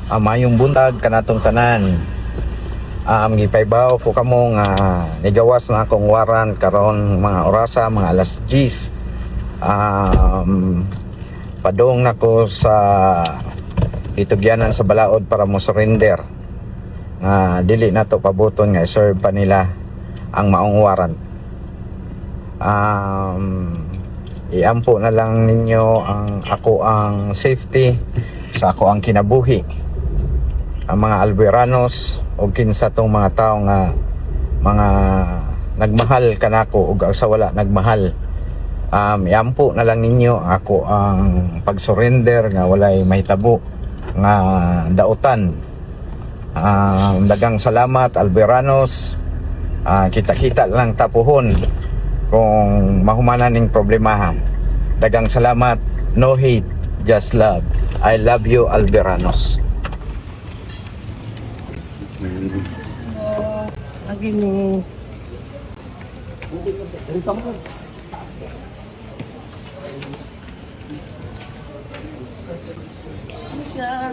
Mayong buntag kanatong tanan. Gipaybaw ko kamo nga nigawas na akong warrant karon mga orasa, mga alas 10. Padung nako sa itugyanan sa balaod para mo surrender. Nga dili na to pabuton nga serve pa nila ang maong warrant. Iampo na lang ninyo ang safety sa ako ang kinabuhi, ang mga Alberanos o kinsa tong mga tao nga mga nagmahal kanako ug sa wala nagmahal. Iampo na lang ninyo ako ang pag-surrender nga walay mahitabo nga dautan. Dagang salamat Alberanos. Kita-kita lang tapuhon kung mahumanan ning problemahan. Dagang salamat, no hate, just love. I love you Alberanos. Lagi ni siya.